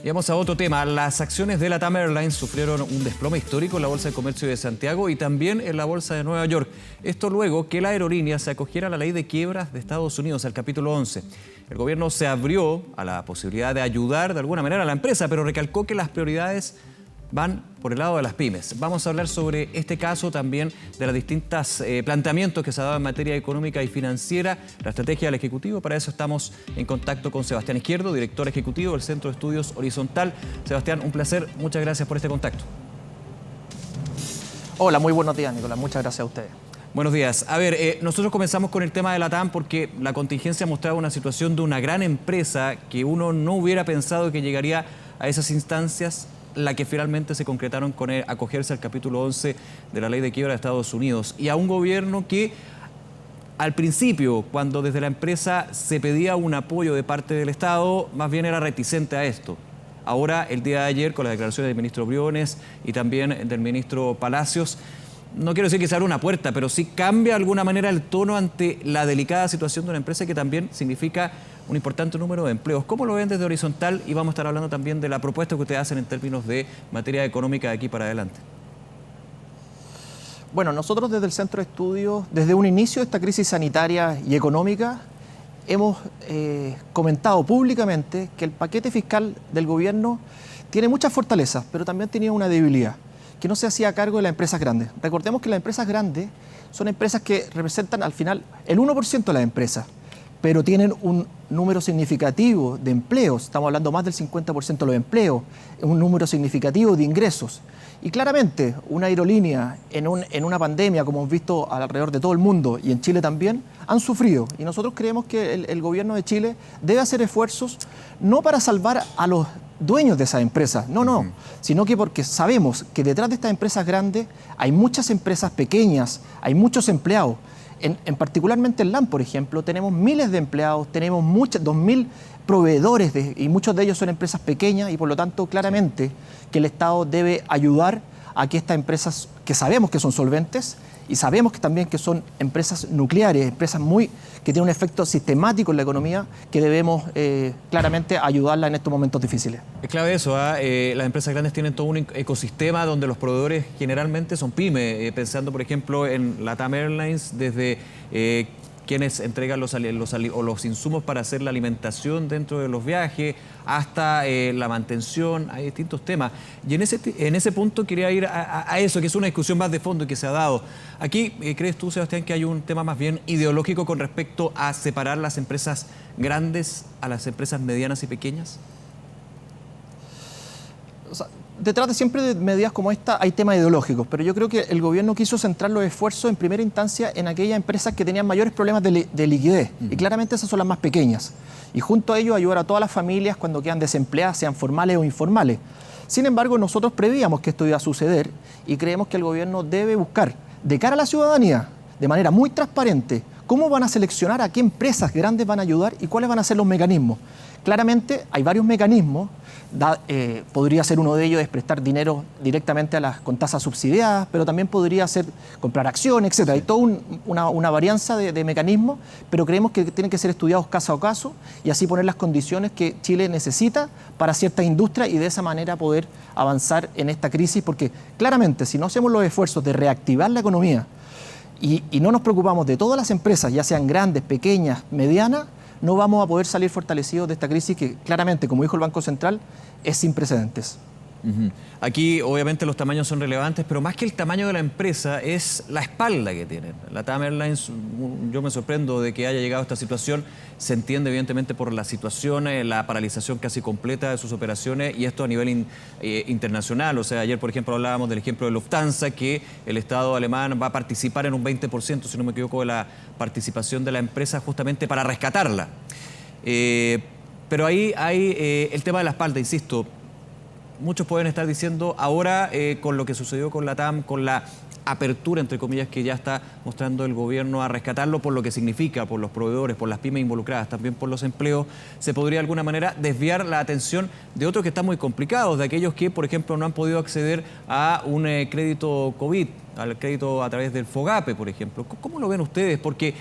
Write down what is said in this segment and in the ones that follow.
Y vamos a otro tema. Las acciones de LATAM Airlines sufrieron un desplome histórico en la Bolsa de Comercio de Santiago y también en la Bolsa de Nueva York. Esto luego que la aerolínea se acogiera a la ley de quiebras de Estados Unidos, al capítulo 11. El gobierno se abrió a la posibilidad de ayudar de alguna manera a la empresa, pero recalcó que las prioridades van por el lado de las pymes. Vamos a hablar sobre este caso, también de los distintos planteamientos que se ha dado en materia económica y financiera, la estrategia del Ejecutivo. Para eso estamos en contacto con Sebastián Izquierdo, director ejecutivo del Centro de Estudios Horizontal. Sebastián, un placer. Muchas gracias por este contacto. Hola, muy buenos días, Nicolás. Muchas gracias a ustedes. Buenos días. A ver, nosotros comenzamos con el tema de LATAM porque la contingencia mostraba una situación de una gran empresa que uno no hubiera pensado que llegaría a esas instancias, la que finalmente se concretaron con acogerse al capítulo 11 de la ley de quiebra de Estados Unidos, y a un gobierno que al principio, cuando desde la empresa se pedía un apoyo de parte del Estado, más bien era reticente a esto. Ahora, el día de ayer, con las declaraciones del ministro Briones y también del ministro Palacios, no quiero decir que se abra una puerta, pero sí cambia de alguna manera el tono ante la delicada situación de una empresa que también significa un importante número de empleos. ¿Cómo lo ven desde Horizontal? Y vamos a estar hablando también de la propuesta que ustedes hacen en términos de materia económica de aquí para adelante. Bueno, nosotros desde el Centro de Estudios, desde un inicio de esta crisis sanitaria y económica, hemos comentado públicamente que el paquete fiscal del gobierno tiene muchas fortalezas, pero también tenía una debilidad, que no se hacía cargo de las empresas grandes. Recordemos que las empresas grandes son empresas que representan al final el 1% de las empresas, pero tienen un número significativo de empleos, estamos hablando más del 50% de los empleos, un número significativo de ingresos. Y claramente una aerolínea en una pandemia, como hemos visto alrededor de todo el mundo y en Chile también, han sufrido. Y nosotros creemos que el gobierno de Chile debe hacer esfuerzos no para salvar a los dueños de esas empresas, no, sino que porque sabemos que detrás de estas empresas grandes hay muchas empresas pequeñas, hay muchos empleados. En particularmente en LAM, por ejemplo, tenemos miles de empleados, tenemos 2.000 proveedores y muchos de ellos son empresas pequeñas y por lo tanto claramente que el Estado debe ayudar a que estas empresas, que sabemos que son solventes y sabemos que también que son empresas nucleares, empresas que tienen un efecto sistemático en la economía, que debemos claramente ayudarla en estos momentos difíciles. Es clave eso, las empresas grandes tienen todo un ecosistema donde los proveedores generalmente son pymes, pensando por ejemplo en LATAM Airlines, desde quienes entregan los insumos para hacer la alimentación dentro de los viajes, hasta la mantención, hay distintos temas. Y en ese punto quería ir a eso, que es una discusión más de fondo y que se ha dado. Aquí, ¿crees tú, Sebastián, que hay un tema más bien ideológico con respecto a separar las empresas grandes a las empresas medianas y pequeñas? O sea, detrás de siempre de medidas como esta hay temas ideológicos, pero yo creo que el gobierno quiso centrar los esfuerzos en primera instancia en aquellas empresas que tenían mayores problemas de liquidez, y claramente esas son las más pequeñas. Y junto a ello ayudar a todas las familias cuando quedan desempleadas, sean formales o informales. Sin embargo, nosotros prevíamos que esto iba a suceder y creemos que el gobierno debe buscar, de cara a la ciudadanía, de manera muy transparente, cómo van a seleccionar a qué empresas grandes van a ayudar y cuáles van a ser los mecanismos. Claramente hay varios mecanismos, podría ser uno de ellos es prestar dinero directamente con tasas subsidiadas, pero también podría ser comprar acciones, etc. Hay toda una varianza de mecanismos, pero creemos que tienen que ser estudiados caso a caso y así poner las condiciones que Chile necesita para ciertas industrias y de esa manera poder avanzar en esta crisis, porque claramente si no hacemos los esfuerzos de reactivar la economía y no nos preocupamos de todas las empresas, ya sean grandes, pequeñas, medianas, no vamos a poder salir fortalecidos de esta crisis que claramente, como dijo el Banco Central, es sin precedentes. Aquí obviamente los tamaños son relevantes, pero más que el tamaño de la empresa es la espalda que tienen. LATAM Airlines, yo me sorprendo de que haya llegado a esta situación. Se entiende evidentemente por la situación, la paralización casi completa de sus operaciones, y esto a nivel internacional. O sea, ayer por ejemplo hablábamos del ejemplo de Lufthansa, que el Estado alemán va a participar en un 20%, si no me equivoco, de la participación de la empresa justamente para rescatarla. Pero ahí hay el tema de la espalda, insisto. Muchos pueden estar diciendo ahora con lo que sucedió con LATAM, con la apertura, entre comillas, que ya está mostrando el gobierno a rescatarlo por lo que significa, por los proveedores, por las pymes involucradas, también por los empleos, se podría de alguna manera desviar la atención de otros que están muy complicados, de aquellos que, por ejemplo, no han podido acceder a un crédito COVID, al crédito a través del FOGAPE, por ejemplo. ¿Cómo lo ven ustedes? Porque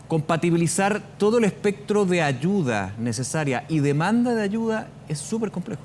compatibilizar todo el espectro de ayuda necesaria y demanda de ayuda es súper complejo.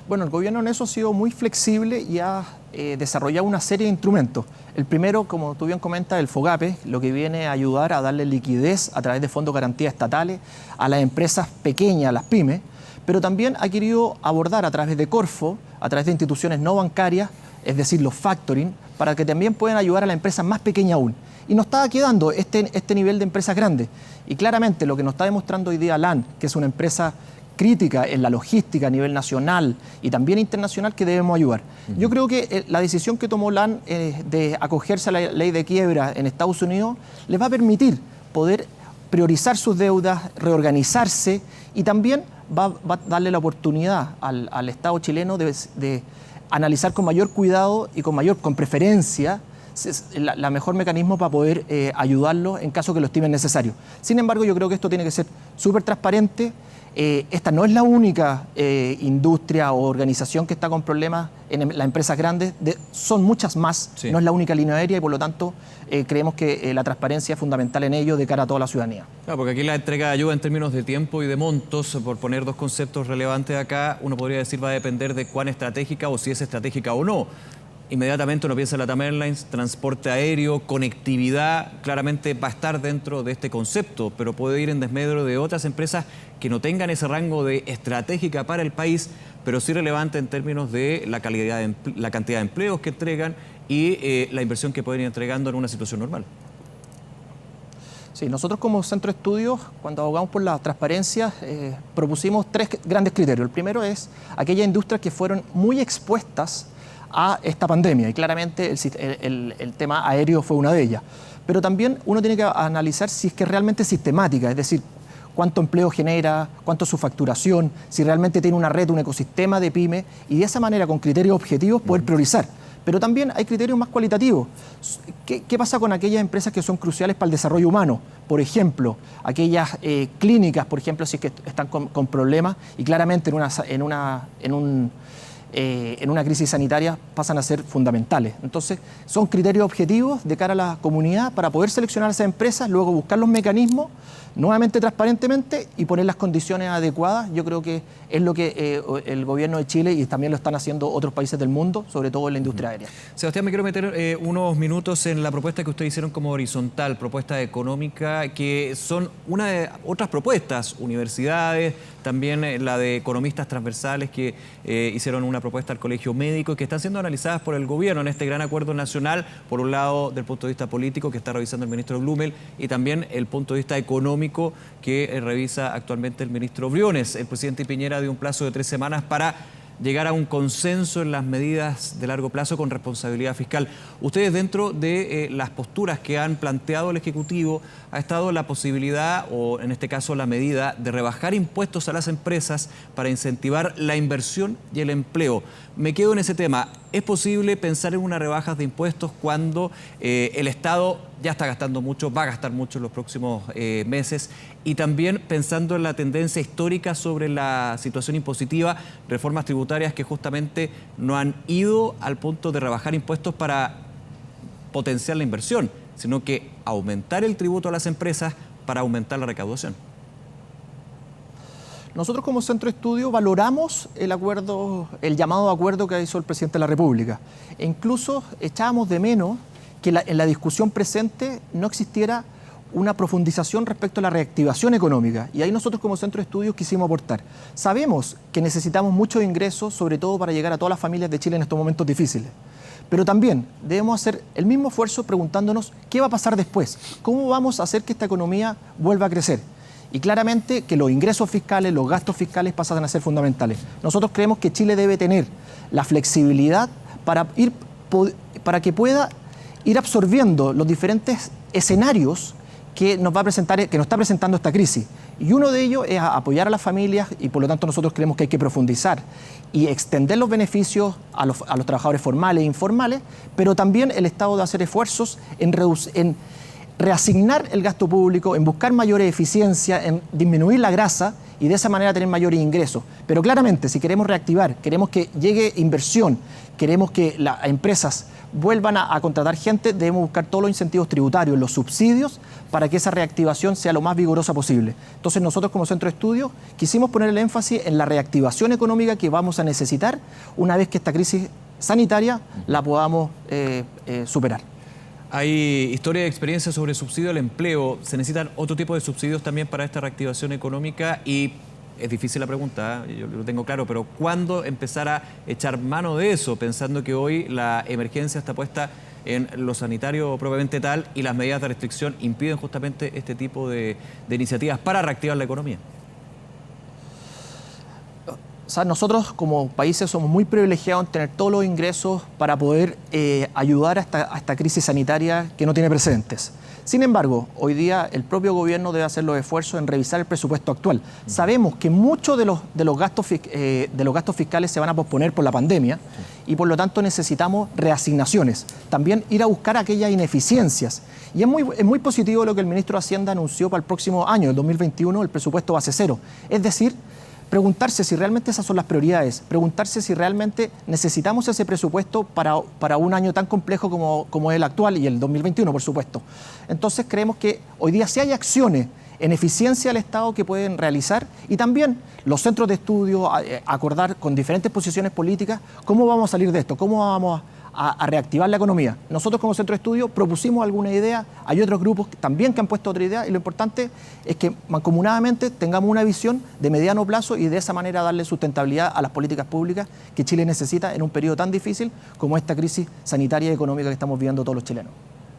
Bueno, el gobierno en eso ha sido muy flexible y ha desarrollado una serie de instrumentos. El primero, como tú bien comentas, el FOGAPE, lo que viene a ayudar a darle liquidez a través de fondos de garantía estatales a las empresas pequeñas, a las pymes, pero también ha querido abordar a través de Corfo, a través de instituciones no bancarias, es decir, los factoring, para que también puedan ayudar a las empresas más pequeñas aún. Y nos estaba quedando este nivel de empresas grandes. Y claramente lo que nos está demostrando hoy día LAN, que es una empresa crítica en la logística a nivel nacional y también internacional, que debemos ayudar. Yo creo que la decisión que tomó LAN de acogerse a la ley de quiebra en Estados Unidos les va a permitir poder priorizar sus deudas, reorganizarse y también va a darle la oportunidad al Estado chileno de analizar con mayor cuidado y con preferencia la mejor mecanismo para poder ayudarlos en caso que lo estimen necesario. Sin embargo, yo creo que esto tiene que ser súper transparente. Esta no es la única industria o organización que está con problemas en las empresas grandes, son muchas más, sí. No es la única línea aérea y por lo tanto creemos que la transparencia es fundamental en ello de cara a toda la ciudadanía. Claro, porque aquí la entrega de ayuda en términos de tiempo y de montos, por poner dos conceptos relevantes acá, uno podría decir va a depender de cuán estratégica o si es estratégica o no. Inmediatamente uno piensa en LATAM Airlines, transporte aéreo, conectividad, claramente va a estar dentro de este concepto, pero puede ir en desmedro de otras empresas que no tengan ese rango de estratégica para el país, pero sí relevante en términos de la calidad la cantidad de empleos que entregan y la inversión que pueden ir entregando en una situación normal. Sí, nosotros como Centro de Estudios, cuando abogamos por la transparencia, propusimos tres grandes criterios. El primero es aquellas industrias que fueron muy expuestas a esta pandemia y claramente el tema aéreo fue una de ellas. Pero también uno tiene que analizar si es que es realmente sistemática, es decir, cuánto empleo genera, cuánto es su facturación, si realmente tiene una red, un ecosistema de pyme y de esa manera con criterios objetivos poder priorizar. Pero también hay criterios más cualitativos. ¿Qué pasa con aquellas empresas que son cruciales para el desarrollo humano? Por ejemplo, aquellas clínicas, por ejemplo, si es que están con problemas y claramente en una crisis sanitaria pasan a ser fundamentales. Entonces, son criterios objetivos de cara a la comunidad para poder seleccionar a esas empresas, luego buscar los mecanismos, nuevamente transparentemente y poner las condiciones adecuadas. Yo creo que es lo que el gobierno de Chile y también lo están haciendo otros países del mundo, sobre todo en la industria aérea. Sebastián, me quiero meter unos minutos en la propuesta que ustedes hicieron como horizontal, propuesta económica, que son una de otras propuestas, universidades, también la de economistas transversales que hicieron una propuesta al Colegio Médico y que están siendo analizadas por el gobierno en este gran acuerdo nacional, por un lado del punto de vista político que está revisando el ministro Blumel y también el punto de vista económico que revisa actualmente el ministro Briones. El presidente Piñera dio un plazo de 3 semanas para llegar a un consenso en las medidas de largo plazo con responsabilidad fiscal. Ustedes, dentro de las posturas que han planteado el Ejecutivo, ha estado la posibilidad, o en este caso la medida, de rebajar impuestos a las empresas para incentivar la inversión y el empleo. Me quedo en ese tema. ¿Es posible pensar en una rebaja de impuestos cuando el Estado ya está gastando mucho, va a gastar mucho en los próximos meses? Y también pensando en la tendencia histórica sobre la situación impositiva, reformas tributarias que justamente no han ido al punto de rebajar impuestos para potenciar la inversión, sino que aumentar el tributo a las empresas para aumentar la recaudación. Nosotros como Centro de Estudio valoramos el llamado acuerdo que hizo el presidente de la República. E incluso echábamos de menos que en la discusión presente no existiera una profundización respecto a la reactivación económica. Y ahí nosotros como Centro de Estudios quisimos aportar. Sabemos que necesitamos muchos ingresos, sobre todo para llegar a todas las familias de Chile en estos momentos difíciles. Pero también debemos hacer el mismo esfuerzo preguntándonos qué va a pasar después, cómo vamos a hacer que esta economía vuelva a crecer. Y claramente que los ingresos fiscales, los gastos fiscales pasan a ser fundamentales. Nosotros creemos que Chile debe tener la flexibilidad para que pueda ir absorbiendo los diferentes escenarios que nos está presentando esta crisis. Y uno de ellos es apoyar a las familias y por lo tanto nosotros creemos que hay que profundizar y extender los beneficios a los trabajadores formales e informales, pero también el Estado de hacer esfuerzos en reasignar el gasto público, en buscar mayor eficiencia, en disminuir la grasa y de esa manera tener mayores ingresos. Pero claramente, si queremos reactivar, queremos que llegue inversión, queremos que las empresas vuelvan a contratar gente, debemos buscar todos los incentivos tributarios, los subsidios, para que esa reactivación sea lo más vigorosa posible. Entonces nosotros como Centro de Estudios quisimos poner el énfasis en la reactivación económica que vamos a necesitar una vez que esta crisis sanitaria la podamos superar. Hay historia y experiencia sobre subsidio al empleo. ¿Se necesitan otro tipo de subsidios también para esta reactivación económica? Y es difícil la pregunta, yo lo tengo claro, pero ¿cuándo empezar a echar mano de eso? Pensando que hoy la emergencia está puesta en lo sanitario propiamente tal y las medidas de restricción impiden justamente este tipo de iniciativas para reactivar la economía. O sea, nosotros como países somos muy privilegiados en tener todos los ingresos para poder ayudar a esta crisis sanitaria que no tiene precedentes. Sin embargo, hoy día el propio gobierno debe hacer los esfuerzos en revisar el presupuesto actual. Sabemos que muchos de los gastos fiscales se van a posponer por la pandemia y por lo tanto necesitamos reasignaciones. También ir a buscar aquellas ineficiencias. Y es muy positivo lo que el ministro de Hacienda anunció para el próximo año, el 2021, el presupuesto base cero. Es decir, preguntarse si realmente esas son las prioridades, preguntarse si realmente necesitamos ese presupuesto para un año tan complejo como es el actual y el 2021, por supuesto. Entonces creemos que hoy día sí hay acciones en eficiencia del Estado que pueden realizar y también los centros de estudio, acordar con diferentes posiciones políticas cómo vamos a salir de esto, cómo vamos a reactivar la economía. Nosotros como centro de estudio propusimos alguna idea, hay otros grupos también que han puesto otra idea y lo importante es que mancomunadamente tengamos una visión de mediano plazo y de esa manera darle sustentabilidad a las políticas públicas que Chile necesita en un periodo tan difícil como esta crisis sanitaria y económica que estamos viviendo todos los chilenos.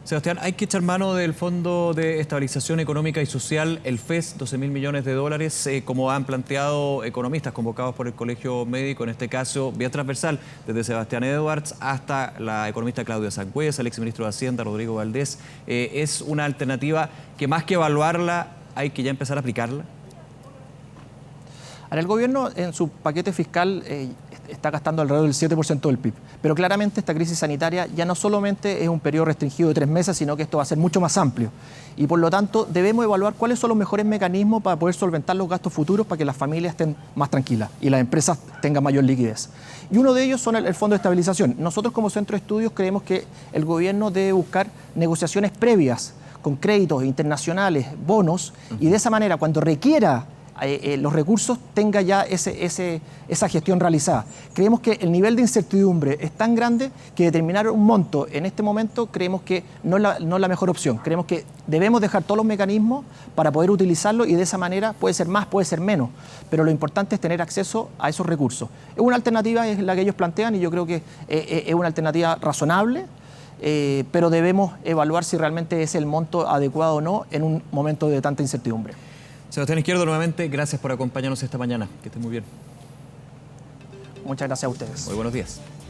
Sebastián, hay que echar mano del Fondo de Estabilización Económica y Social, el FES, 12.000 millones de dólares, como han planteado economistas convocados por el Colegio Médico, en este caso vía transversal, desde Sebastián Edwards hasta la economista Claudia Sangüesa, el exministro de Hacienda, Rodrigo Valdés. ¿Es una alternativa que más que evaluarla, hay que ya empezar a aplicarla? Ahora, el gobierno en su paquete fiscal está gastando alrededor del 7% del PIB, pero claramente esta crisis sanitaria ya no solamente es un periodo restringido de 3 meses, sino que esto va a ser mucho más amplio. Y por lo tanto debemos evaluar cuáles son los mejores mecanismos para poder solventar los gastos futuros para que las familias estén más tranquilas y las empresas tengan mayor liquidez. Y uno de ellos son el Fondo de Estabilización. Nosotros como Centro de Estudios creemos que el gobierno debe buscar negociaciones previas con créditos internacionales, bonos, y de esa manera cuando requiera los recursos tenga ya esa gestión realizada. Creemos que el nivel de incertidumbre es tan grande que determinar un monto en este momento creemos que no es la mejor opción. Creemos que debemos dejar todos los mecanismos para poder utilizarlo y de esa manera puede ser más, puede ser menos, pero lo importante es tener acceso a esos recursos. Es una alternativa, es la que ellos plantean y yo creo que es una alternativa razonable, pero debemos evaluar si realmente es el monto adecuado o no en un momento de tanta incertidumbre. Sebastián Izquierdo, nuevamente, gracias por acompañarnos esta mañana. Que estén muy bien. Muchas gracias a ustedes. Muy buenos días.